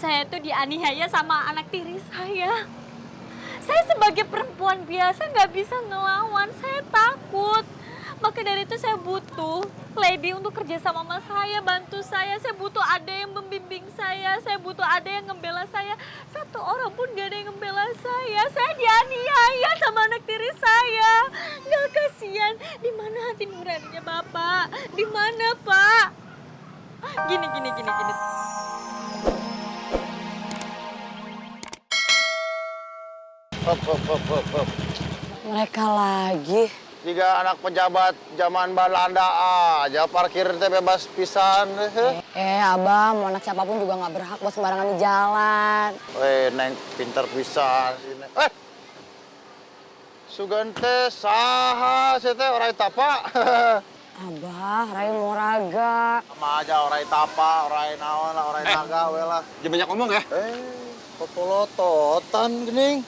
Saya tuh dianiaya sama anak tiri saya. Saya sebagai perempuan biasa nggak bisa ngelawan, saya takut. Maka dari itu saya butuh lady untuk kerja sama saya, bantu saya butuh ada yang membimbing saya butuh ada yang ngebela saya. Satu orang pun gak ada yang ngebela saya dianiaya sama anak tiri saya. Gak kasihan, di mana hati nuraninya Bapak? Di mana Pak? Gini. Hop. Mereka lagi. Jika anak pejabat zaman Belanda aja parkir teh bebas pisan. Abah, mau anak siapapun juga nggak berhak buat sembarangan di jalan. Neng pinter pisan. Sugan teh saha saya teh orang tapa. Abah, Rai Moraga. Sama aja orang tapa, orang naon lah, orang naga we lah. Jangan banyak ngomong ya. Popolototan gening.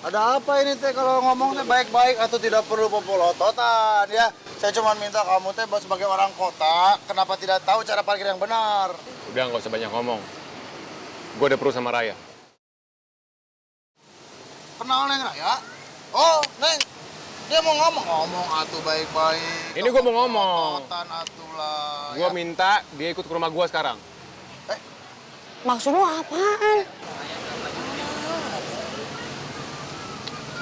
Ada apa ini teh kalau ngomong teh baik-baik atau tidak perlu popolototan ya? Saya cuma minta kamu teh sebagai orang kota, kenapa tidak tahu cara parkir yang benar? Udah nggak usah banyak ngomong. Gue udah perlu sama Raya. Kenal Neng Raya? Oh, Neng. Dia mau ngomong atuh baik-baik. Ini gue mau ngomong. Popolototan atuh lah. Gue minta dia ikut ke rumah gue sekarang. Maksud lu apaan?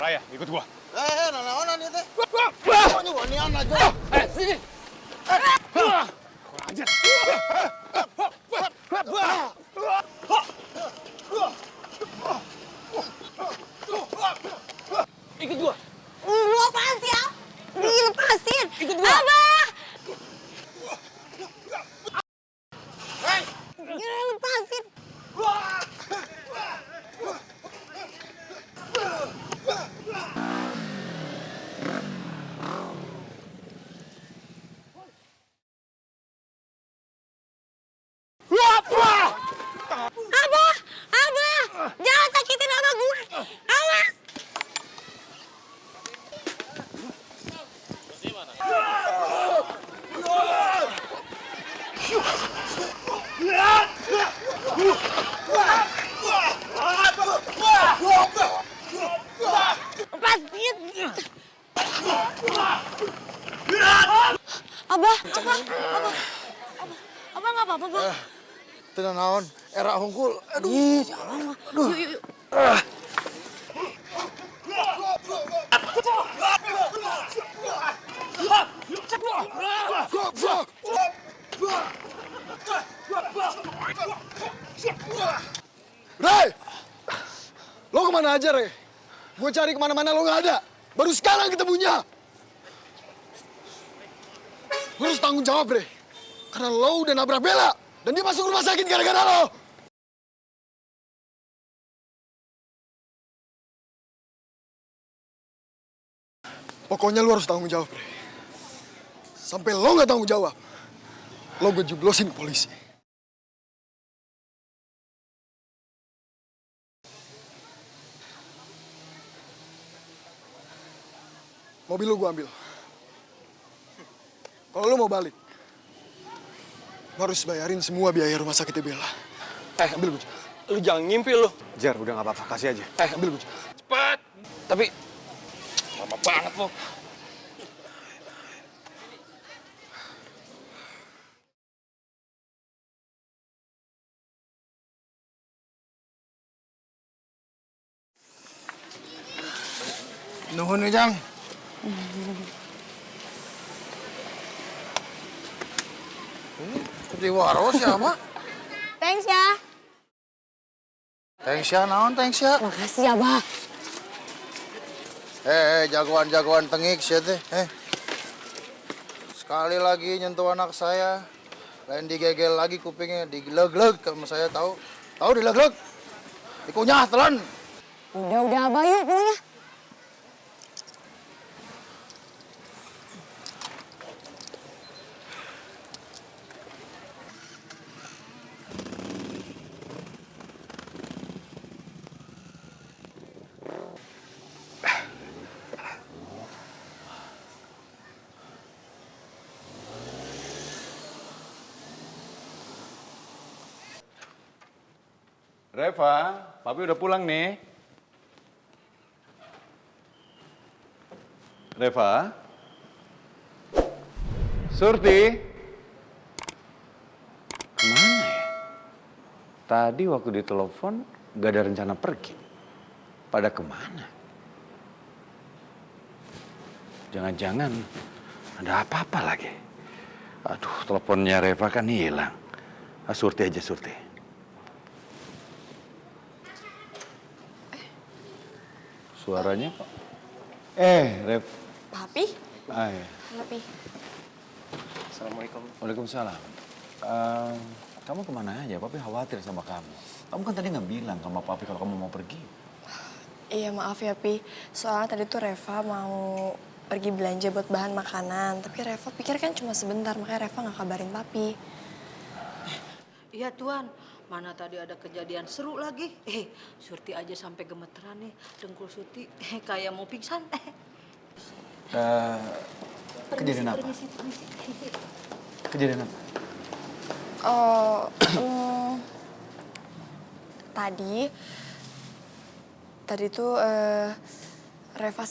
Raya, ikut gue. Naon ieu teh? Oh, nyuwanian aja. Sini. Kurang ajar. Ikut gue. Lu apaan sih, Ab? Dilepasin. Ikut gua. Abah! Lepasin. Abah! Jangan sakitin abah gue. Awas! Lepasin. Abah nggak apa-apa, Bang. Teu naon, era hungkul. Ih, jangan. Yuk. Ray! Lo kemana aja, Ray? Gue cari kemana-mana lo nggak ada. Baru sekarang ketemunya. Lo harus tanggung jawab, Ray. Karena lo udah nabrak Bella. Dan dia masuk rumah sakit gara-gara lo. Pokoknya lo harus tanggung jawab, Ray. Sampai lo nggak tanggung jawab, lo gue jeblosin ke polisi. Mobil lu gue ambil. Kalau lu mau balik, lu harus bayarin semua biaya rumah sakitnya Bella. Ambil gue. Lu jangan ngimpi lu. Jar, udah nggak apa-apa, kasih aja. Ambil gue. Cepat. Tapi lama banget lu. Nuhun nih, Jang. Seperti waros ya, Mak? Thanks ya. Thanks ya, naon thanks ya. Makasih ya, Bah. Jagoan-jagoan tengik sih teh. Sekali lagi nyentuh anak saya. Lain digegel lagi kupingnya, dileg-leg sama saya tahu. Tahu dileg-leg? Dikunyah telan. Udah, Abah, yuk pulang ya. Reva, papi udah pulang nih. Reva? Surti? Kemana ya? Tadi waktu ditelepon gak ada rencana pergi. Pada kemana? Jangan-jangan ada apa-apa lagi. Aduh, teleponnya Reva kan hilang. Surti aja, Surti. Suaranya kok. Rev. Papi? Halo, Papi. Assalamualaikum. Waalaikumsalam. Kamu kemana aja? Papi khawatir sama kamu. Kamu kan tadi nggak bilang sama Papi kalau kamu mau pergi. Iya maaf ya Pi, soalnya tadi tuh Reva mau pergi belanja buat bahan makanan. Tapi Reva pikir kan cuma sebentar, makanya Reva nggak kabarin Papi. Iya Tuan, mana tadi ada kejadian seru lagi. Surti aja sampai gemeteran nih, dengkul Surti kayak mau pingsan. Kejadian apa? Kejadian apa? Oh, tadi tuh Reva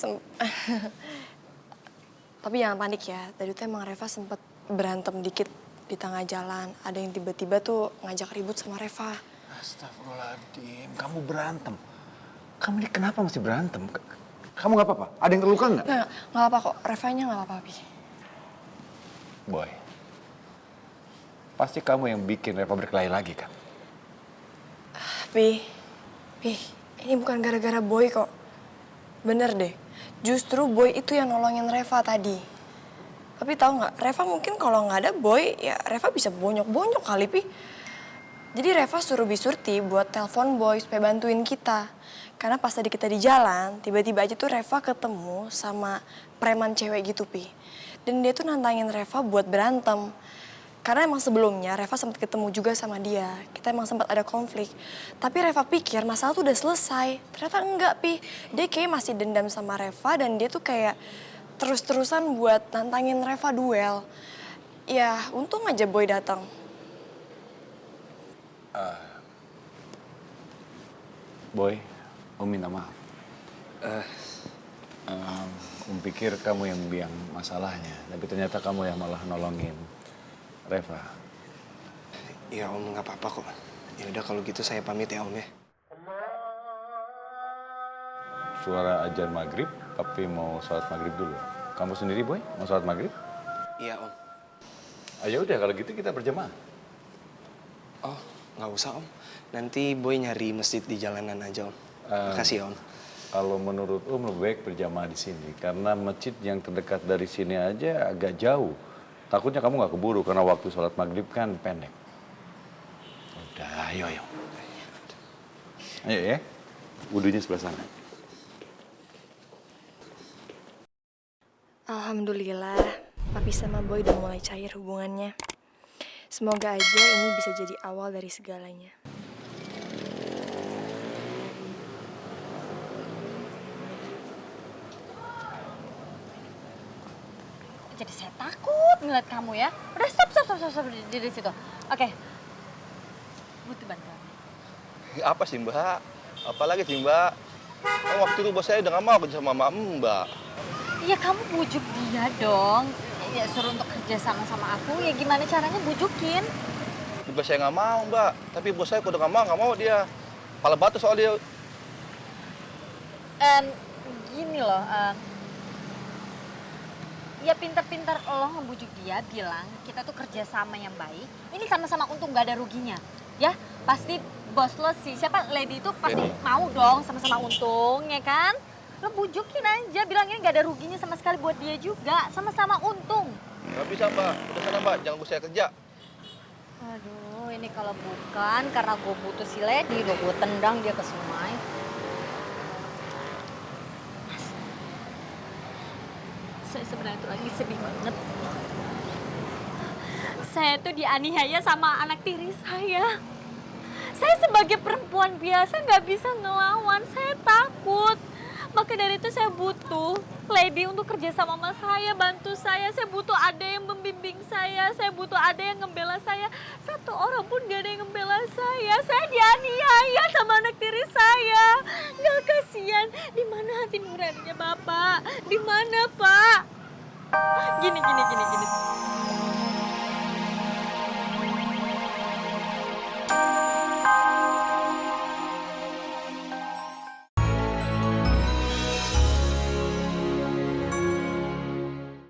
tapi jangan panik ya. Tadi tuh emang Reva sempet berantem dikit di tengah jalan. Ada yang tiba-tiba tuh ngajak ribut sama Reva. Astagfirullahaladzim, kamu berantem. Kamu ini kenapa masih berantem? Kamu nggak apa-apa? Ada yang terluka nggak? Nggak apa kok, Revanya nggak apa-apa, Pi. Boy, pasti kamu yang bikin Reva berkelahi lagi kan? Pi, ini bukan gara-gara Boy kok. Bener deh, justru Boy itu yang nolongin Reva tadi. Tapi tahu nggak, Reva mungkin kalau nggak ada Boy, ya Reva bisa bonyok-bonyok kali, Pi. Jadi Reva suruh Surti buat telepon Boy supaya bantuin kita. Karena pas tadi kita di jalan, tiba-tiba aja tuh Reva ketemu sama preman cewek gitu, Pi. Dan dia tuh nantangin Reva buat berantem. Karena emang sebelumnya Reva sempat ketemu juga sama dia. Kita emang sempat ada konflik. Tapi Reva pikir masalah tuh udah selesai. Ternyata enggak, Pi. Dia kayak masih dendam sama Reva dan dia tuh kayak terus-terusan buat nantangin Reva duel. Ya, untung aja Boy datang. Boy, Om minta maaf. Om pikir kamu yang biang masalahnya, tapi ternyata kamu yang malah nolongin Reva. Iya Om, nggak apa-apa kok. Ya udah kalau gitu saya pamit ya Om ya. Suara ajan maghrib, tapi mau sholat maghrib dulu. Kamu sendiri, Boy, mau sholat maghrib? Iya Om. Ayo udah, kalau gitu kita berjamaah. Oh, nggak usah Om. Nanti Boy nyari masjid di jalanan aja Om. Makasih ya Om. Kalau menurut Om lebih baik berjamaah di sini, karena masjid yang terdekat dari sini aja agak jauh. Takutnya kamu nggak keburu karena waktu sholat maghrib kan pendek. Udah, ayo. Ayo ya, wudunya sebelah sana. Alhamdulillah, Papi sama Boy udah mulai cair hubungannya. Semoga aja ini bisa jadi awal dari segalanya. Jadi saya takut ngeliat kamu ya. Udah stop di situ. Oke. Butuh bantuan. Apa sih Mbak? Apalagi sih Mbak? Kan waktu itu bos saya udah gak mau kerja sama Mbak. Iya kamu bujuk dia dong. Ya suruh untuk kerja sama aku. Ya gimana caranya bujukin? Bos saya gak mau Mbak. Tapi bos saya udah gak mau dia. Kepala batu soal dia. Gini loh. Ya pintar-pintar lo ngebujuk dia bilang kita tuh kerja sama yang baik. Ini sama-sama untung gak ada ruginya. Ya pasti bos lo sih, siapa Lady itu pasti mau dong sama-sama untung ya kan? Lo bujukin aja, bilang ini gak ada ruginya sama sekali buat dia juga. Sama-sama untung. Gak bisa Mbak, udah sana Mbak, jangan saya kerja. Aduh ini kalau bukan karena gue butuh si Lady, udah gue tendang dia ke sungai. Saya sebenarnya tuh lagi sedih banget. Saya tuh dianiaya sama anak tiri saya. Saya sebagai perempuan biasa nggak bisa ngelawan, saya takut. Maka dari itu saya butuh Lady untuk kerja sama saya, bantu saya butuh ada yang membimbing saya butuh ada yang ngebela saya. Satu orang pun gak ada yang ngebela saya dianiaya kalian? Di mana hati nuraninya Bapak? Di mana, Pak? Gini.